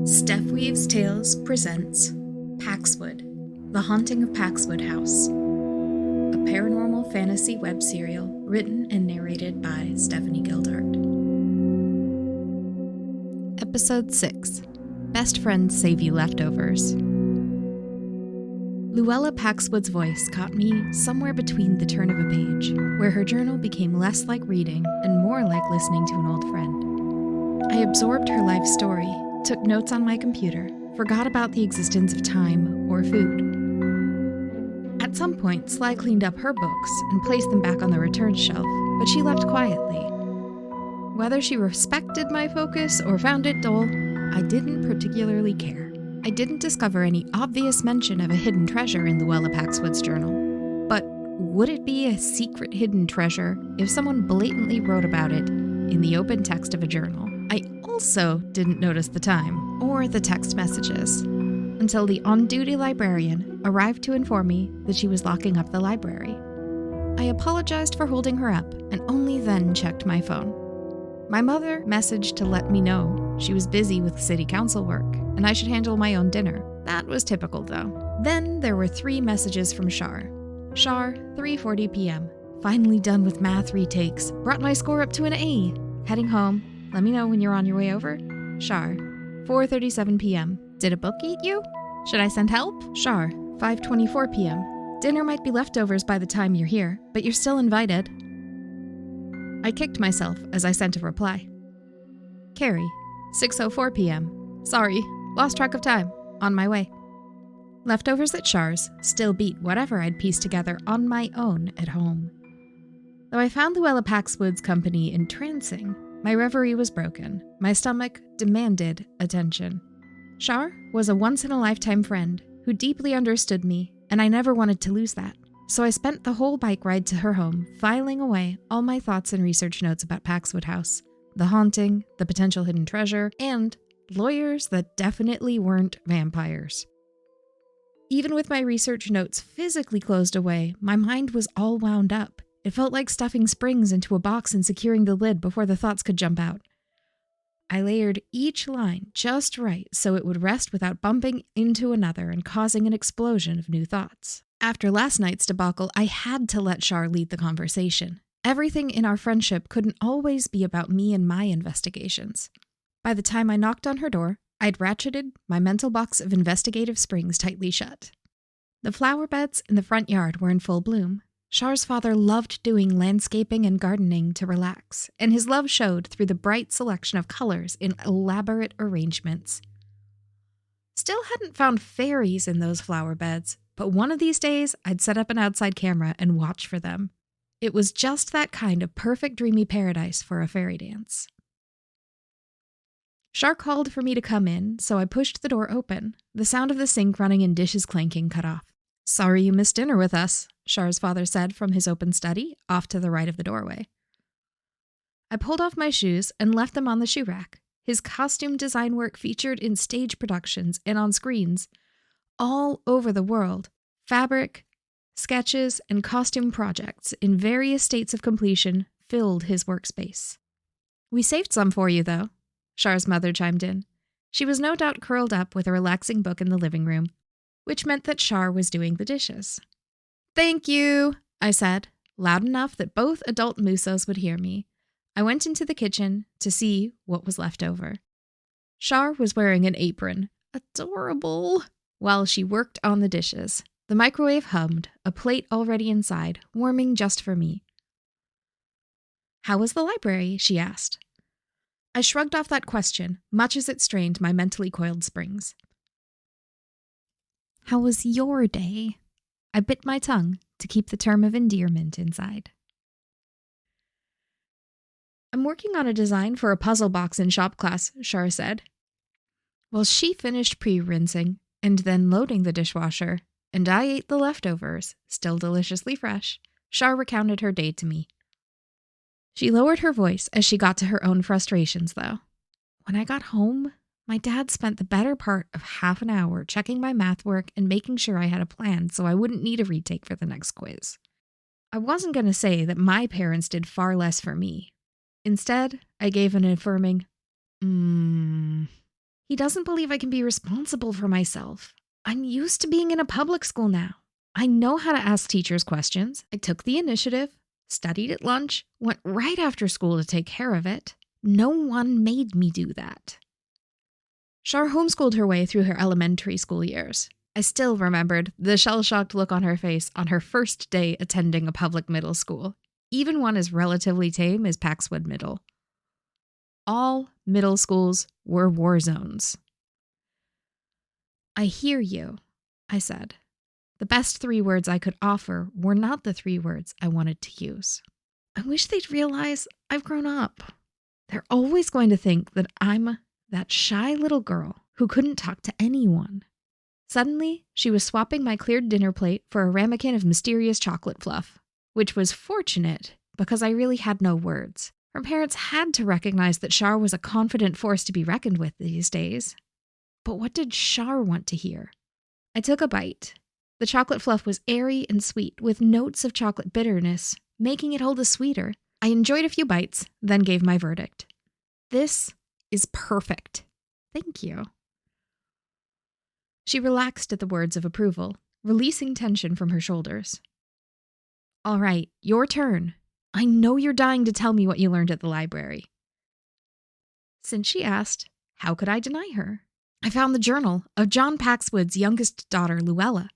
Steph Weaves Tales presents Paxwood, The Haunting of Paxwood House, a paranormal fantasy web serial written and narrated by Stephanie Gildart. Episode 6, Best Friends Save You Leftovers. Luella Paxwood's voice caught me somewhere between the turn of a page, where her journal became less like reading and more like listening to an old friend. I absorbed her life story, took notes on my computer, forgot about the existence of time or food. At some point, Sly cleaned up her books and placed them back on the return shelf, but she left quietly. Whether she respected my focus or found it dull, I didn't particularly care. I didn't discover any obvious mention of a hidden treasure in Luella Paxwood's journal. But would it be a secret hidden treasure if someone blatantly wrote about it in the open text of a journal? I also didn't notice the time or the text messages until the on-duty librarian arrived to inform me that she was locking up the library. I apologized for holding her up and only then checked my phone. My mother messaged to let me know she was busy with city council work and I should handle my own dinner. That was typical, though. Then there were 3 messages from Char. Char, 3:40 p.m. Finally done with math retakes. Brought my score up to an A. Heading home. Let me know when you're on your way over. Char, 4:37 p.m. Did a book eat you? Should I send help? Char, 5:24 p.m. Dinner might be leftovers by the time you're here, but you're still invited. I kicked myself as I sent a reply. Kerry, 6:04 p.m. Sorry, lost track of time. On my way. Leftovers at Char's still beat whatever I'd pieced together on my own at home. Though I found Luella Paxwood's company entrancing, my reverie was broken. My stomach demanded attention. Char was a once-in-a-lifetime friend who deeply understood me, and I never wanted to lose that. So I spent the whole bike ride to her home, filing away all my thoughts and research notes about Paxwood House, the haunting, the potential hidden treasure, and lawyers that definitely weren't vampires. Even with my research notes physically closed away, my mind was all wound up. It felt like stuffing springs into a box and securing the lid before the thoughts could jump out. I layered each line just right so it would rest without bumping into another and causing an explosion of new thoughts. After last night's debacle, I had to let Char lead the conversation. Everything in our friendship couldn't always be about me and my investigations. By the time I knocked on her door, I'd ratcheted my mental box of investigative springs tightly shut. The flower beds in the front yard were in full bloom. Char's father loved doing landscaping and gardening to relax, and his love showed through the bright selection of colors in elaborate arrangements. Still hadn't found fairies in those flower beds, but one of these days I'd set up an outside camera and watch for them. It was just that kind of perfect dreamy paradise for a fairy dance. Char called for me to come in, so I pushed the door open. The sound of the sink running and dishes clanking cut off. Sorry you missed dinner with us, Char's father said from his open study, off to the right of the doorway. I pulled off my shoes and left them on the shoe rack. His costume design work featured in stage productions and on screens all over the world. Fabric, sketches, and costume projects in various states of completion filled his workspace. We saved some for you, though, Char's mother chimed in. She was no doubt curled up with a relaxing book in the living room, which meant that Char was doing the dishes. Thank you, I said, loud enough that both adult Musos would hear me. I went into the kitchen to see what was left over. Char was wearing an apron, adorable, while she worked on the dishes. The microwave hummed, a plate already inside, warming just for me. How was the library? She asked. I shrugged off that question, much as it strained my mentally coiled springs. How was your day? I bit my tongue to keep the term of endearment inside. I'm working on a design for a puzzle box in shop class, Char said. Well, she finished pre-rinsing and then loading the dishwasher, and I ate the leftovers, still deliciously fresh. Char recounted her day to me. She lowered her voice as she got to her own frustrations, though. When I got home, my dad spent the better part of half an hour checking my math work and making sure I had a plan so I wouldn't need a retake for the next quiz. I wasn't going to say that my parents did far less for me. Instead, I gave an affirming, He doesn't believe I can be responsible for myself. I'm used to being in a public school now. I know how to ask teachers questions. I took the initiative, studied at lunch, went right after school to take care of it. No one made me do that. Char homeschooled her way through her elementary school years. I still remembered the shell-shocked look on her face on her first day attending a public middle school, even one as relatively tame as Paxwood Middle. All middle schools were war zones. I hear you, I said. The best 3 words I could offer were not the 3 words I wanted to use. I wish they'd realize I've grown up. They're always going to think that I'm that shy little girl who couldn't talk to anyone. Suddenly, she was swapping my cleared dinner plate for a ramekin of mysterious chocolate fluff, which was fortunate because I really had no words. Her parents had to recognize that Char was a confident force to be reckoned with these days. But what did Char want to hear? I took a bite. The chocolate fluff was airy and sweet, with notes of chocolate bitterness, making it all the sweeter. I enjoyed a few bites, then gave my verdict. This is perfect. Thank you. She relaxed at the words of approval, releasing tension from her shoulders. All right, your turn. I know you're dying to tell me what you learned at the library. Since she asked, how could I deny her? I found the journal of John Paxwood's youngest daughter, Luella.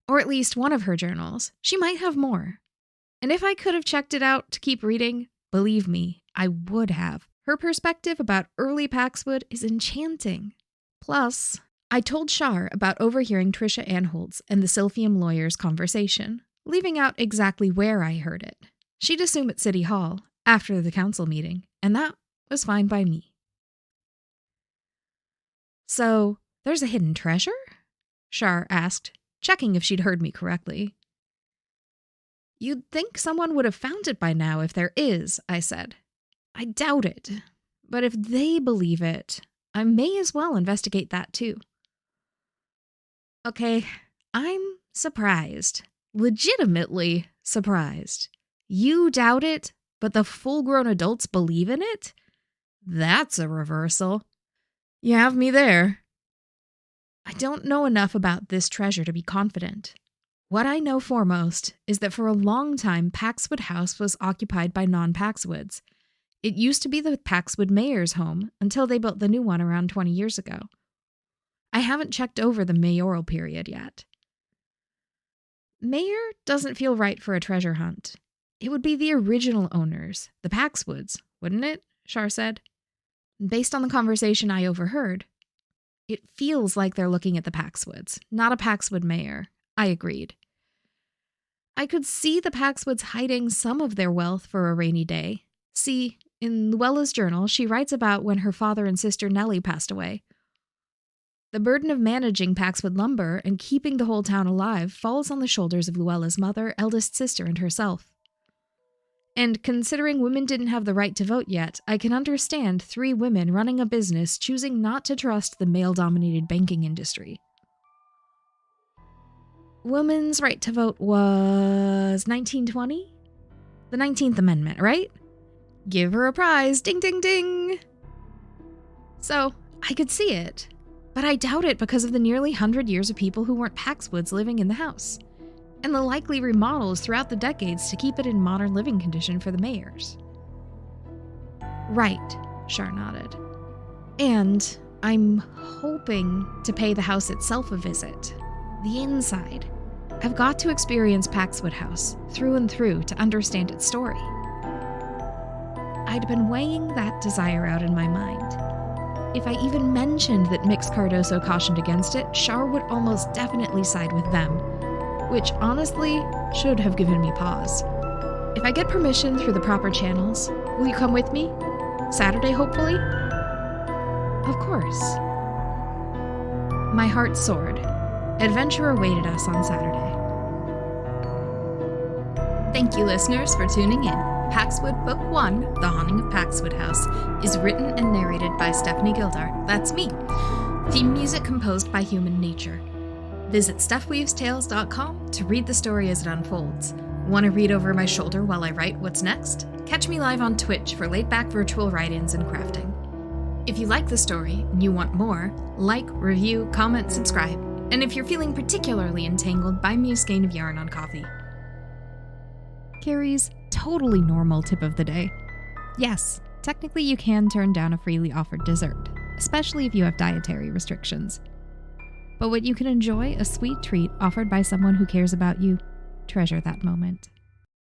Or at least one of her journals. She might have more. And if I could have checked it out to keep reading, believe me, I would have. Her perspective about early Paxwood is enchanting. Plus, I told Char about overhearing Tricia Anholtz and the Silphium lawyer's conversation, leaving out exactly where I heard it. She'd assume at City Hall, after the council meeting, and that was fine by me. So, there's a hidden treasure? Char asked, checking if she'd heard me correctly. You'd think someone would have found it by now if there is, I said. I doubt it, but if they believe it, I may as well investigate that too. Okay, I'm surprised. Legitimately surprised. You doubt it, but the full-grown adults believe in it? That's a reversal. You have me there. I don't know enough about this treasure to be confident. What I know foremost is that for a long time, Paxwood House was occupied by non-Paxwoods. It used to be the Paxwood mayor's home until they built the new one around 20 years ago. I haven't checked over the mayoral period yet. Mayor doesn't feel right for a treasure hunt. It would be the original owners, the Paxwoods, wouldn't it? Char said. Based on the conversation I overheard, it feels like they're looking at the Paxwoods, not a Paxwood mayor. I agreed. I could see the Paxwoods hiding some of their wealth for a rainy day. See, in Luella's journal, she writes about when her father and sister Nellie passed away. The burden of managing Paxwood lumber and keeping the whole town alive falls on the shoulders of Luella's mother, eldest sister, and herself. And considering women didn't have the right to vote yet, I can understand 3 women running a business choosing not to trust the male-dominated banking industry. Women's right to vote was 1920? The 19th Amendment, right? Give her a prize, ding ding ding! So, I could see it, but I doubt it because of the nearly 100 years of people who weren't Paxwoods living in the house, and the likely remodels throughout the decades to keep it in modern living condition for the mayors. Right, Char nodded. And I'm hoping to pay the house itself a visit. The inside. I've got to experience Paxwood House through and through to understand its story. I'd been weighing that desire out in my mind. If I even mentioned that Mix Cardoso cautioned against it, Char would almost definitely side with them, which honestly should have given me pause. If I get permission through the proper channels, will you come with me? Saturday, hopefully? Of course. My heart soared. Adventure awaited us on Saturday. Thank you, listeners, for tuning in. Paxwood Book 1, The Haunting of Paxwood House, is written and narrated by Stephanie Gildart. That's me. Theme music composed by Human Nature. Visit StephWeavesTales.com to read the story as it unfolds. Want to read over my shoulder while I write what's next? Catch me live on Twitch for laid-back virtual write-ins and crafting. If you like the story and you want more, like, review, comment, subscribe. And if you're feeling particularly entangled, buy me a skein of yarn on coffee. Kerry's totally normal tip of the day. Yes, technically you can turn down a freely offered dessert, especially if you have dietary restrictions. But when you can enjoy a sweet treat offered by someone who cares about you, treasure that moment.